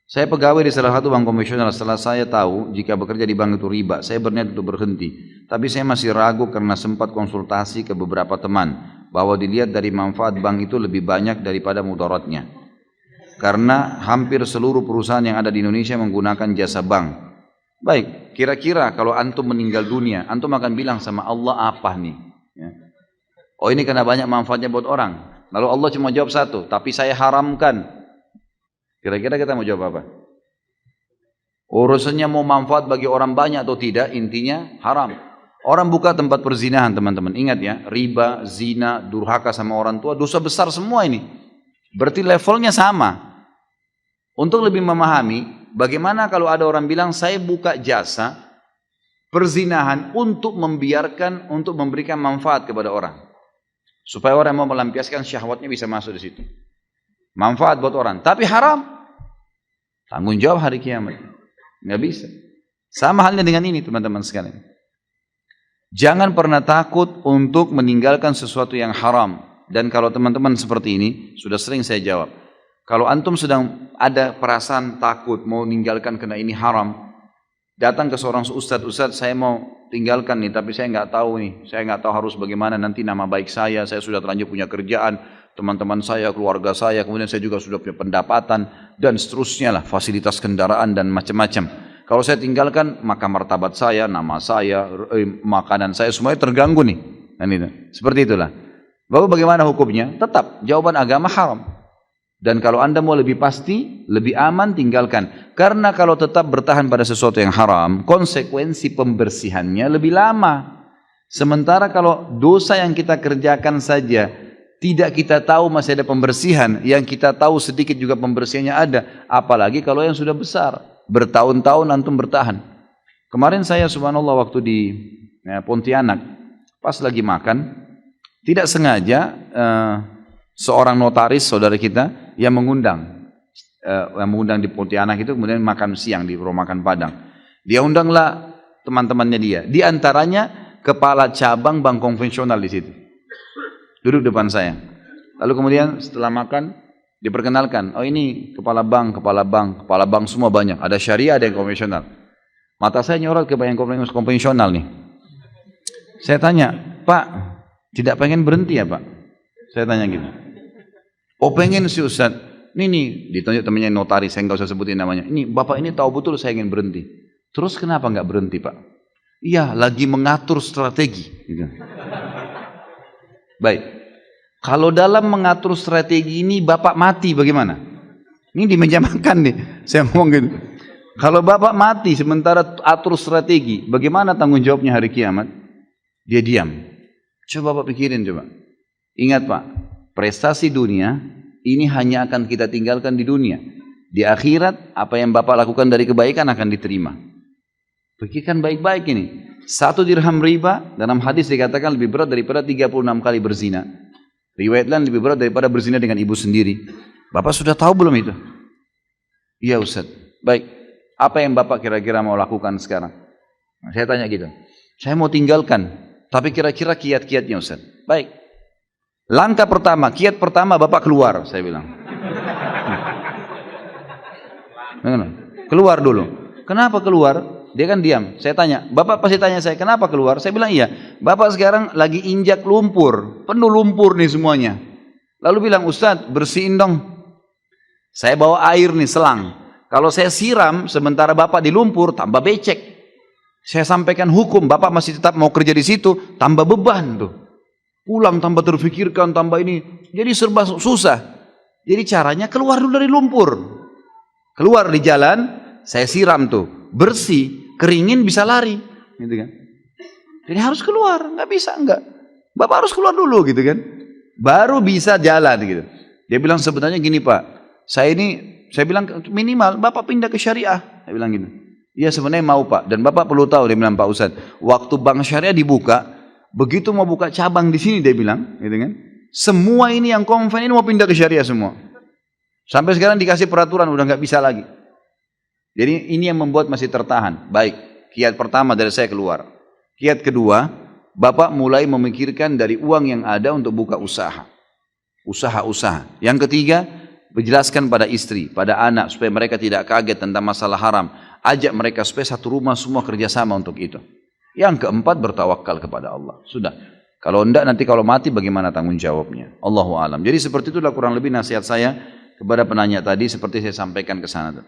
Saya pegawai di salah satu bank konvensional. Setelah saya tahu jika bekerja di bank itu riba, saya berniat untuk berhenti. Tapi saya masih ragu karena sempat konsultasi ke beberapa teman bahwa dilihat dari manfaat bank itu lebih banyak daripada mudaratnya. Karena hampir seluruh perusahaan yang ada di Indonesia menggunakan jasa bank. Baik, kira-kira kalau antum meninggal dunia, antum akan bilang sama Allah apa nih? Ya. Oh, ini karena banyak manfaatnya buat orang. Lalu Allah cuma jawab satu, tapi saya haramkan. Kira-kira kita mau jawab apa? Urusannya mau manfaat bagi orang banyak atau tidak, intinya haram. Orang buka tempat perzinahan, teman-teman. Ingat ya, riba, zina, durhaka sama orang tua, dosa besar semua ini. Berarti levelnya sama. Untuk lebih memahami, bagaimana kalau ada orang bilang, saya buka jasa perzinahan untuk memberikan manfaat kepada orang. Supaya orang mau melampiaskan syahwatnya bisa masuk di situ. Manfaat buat orang, tapi haram. Tanggung jawab hari kiamat. Nggak bisa. Sama halnya dengan ini, teman-teman sekalian. Jangan pernah takut untuk meninggalkan sesuatu yang haram. Dan kalau teman-teman seperti ini, sudah sering saya jawab. Kalau antum sedang ada perasaan takut mau meninggalkan karena ini haram, datang ke seorang ustadz, saya mau tinggalkan nih, tapi saya nggak tahu nih, saya nggak tahu harus bagaimana nanti nama baik saya sudah terlanjur punya kerjaan, teman-teman saya, keluarga saya, kemudian saya juga sudah punya pendapatan, dan seterusnya lah, fasilitas kendaraan dan macam-macam. Kalau saya tinggalkan, maka martabat saya, nama saya, makanan saya, semuanya terganggu nih. Dan itu. Seperti itulah. Lalu bagaimana hukumnya? Tetap, jawaban agama haram. Dan kalau anda mau lebih pasti, lebih aman, tinggalkan. Karena kalau tetap bertahan pada sesuatu yang haram, konsekuensi pembersihannya lebih lama. Sementara kalau dosa yang kita kerjakan saja, tidak kita tahu masih ada pembersihan, yang kita tahu sedikit juga pembersihannya ada, apalagi kalau yang sudah besar, bertahun-tahun antum bertahan. Kemarin saya subhanallah waktu di Pontianak, pas lagi makan, tidak sengaja seorang notaris saudara kita yang mengundang di Pontianak itu, kemudian makan siang di rumah makan Padang. Dia undanglah teman-temannya dia, di antaranya kepala cabang bank konvensional di situ. Duduk depan saya. Lalu kemudian setelah makan diperkenalkan, oh ini kepala bank semua banyak. Ada syariah, ada yang konvensional. Mata saya nyorot ke yang konvensional nih. Saya tanya, Pak, tidak pengen berhenti ya Pak? Saya tanya gitu. Oh pengen sih Ustaz. Ini ditunjuk temannya notaris, saya nggak usah sebutin namanya. Ini Bapak ini tahu betul saya ingin berhenti. Terus kenapa nggak berhenti Pak? Iya, lagi mengatur strategi. Gitu. Baik, kalau dalam mengatur strategi ini Bapak mati bagaimana? Ini di meja makan nih, saya ngomong gitu. Kalau Bapak mati sementara atur strategi, bagaimana tanggung jawabnya hari kiamat? Dia diam. Coba Bapak pikirin coba. Ingat Pak, prestasi dunia ini hanya akan kita tinggalkan di dunia. Di akhirat, apa yang Bapak lakukan dari kebaikan akan diterima. Pikirkan baik-baik ini. 1 dirham riba dalam hadis dikatakan lebih berat daripada 36 kali berzina. Riwayat lain lebih berat daripada berzina dengan ibu sendiri. Bapak sudah tahu belum itu? Iya Ustaz. Baik, apa yang Bapak kira-kira mau lakukan sekarang? Nah, saya tanya gitu. Saya mau tinggalkan, tapi kira-kira kiat-kiatnya Ustaz. Baik. Langkah pertama, kiat pertama Bapak keluar, saya bilang. Keluar dulu. Kenapa keluar? Dia kan diam. Saya tanya, Bapak pasti tanya saya, kenapa keluar? Saya bilang iya. Bapak sekarang lagi injak lumpur, penuh lumpur nih semuanya. Lalu bilang, Ustaz bersihin dong. Saya bawa air nih, selang. Kalau saya siram, sementara Bapak di lumpur, tambah becek. Saya sampaikan hukum, Bapak masih tetap mau kerja di situ, tambah beban tuh. Pulang tambah terfikirkan, tambah ini. Jadi serba susah. Jadi caranya keluar dulu dari lumpur. Keluar di jalan, saya siram tuh. Bersih, keringin bisa lari. Gitu kan. Jadi harus keluar, nggak bisa, enggak. Bapak harus keluar dulu gitu kan. Baru bisa jalan gitu. Dia bilang sebenarnya gini Pak. Saya bilang minimal Bapak pindah ke syariah. Saya bilang gitu. Iya sebenarnya mau Pak. Dan Bapak perlu tahu, dia bilang Pak Ustadz. Waktu bank syariah dibuka, begitu mau buka cabang di sini dia bilang, gitu kan. Semua ini yang konven ini mau pindah ke syariah semua. Sampai sekarang dikasih peraturan udah nggak bisa lagi. Jadi ini yang membuat masih tertahan. Baik, kiat pertama dari saya keluar. Kiat kedua, Bapak mulai memikirkan dari uang yang ada untuk buka usaha. Usaha-usaha. Yang ketiga, menjelaskan pada istri, pada anak, supaya mereka tidak kaget tentang masalah haram. Ajak mereka supaya satu rumah semua kerjasama untuk itu. Yang keempat, bertawakal kepada Allah. Sudah. Kalau enggak, nanti kalau mati bagaimana tanggung jawabnya? Allahu a'lam. Jadi seperti itulah kurang lebih nasihat saya kepada penanya tadi, seperti saya sampaikan ke sana.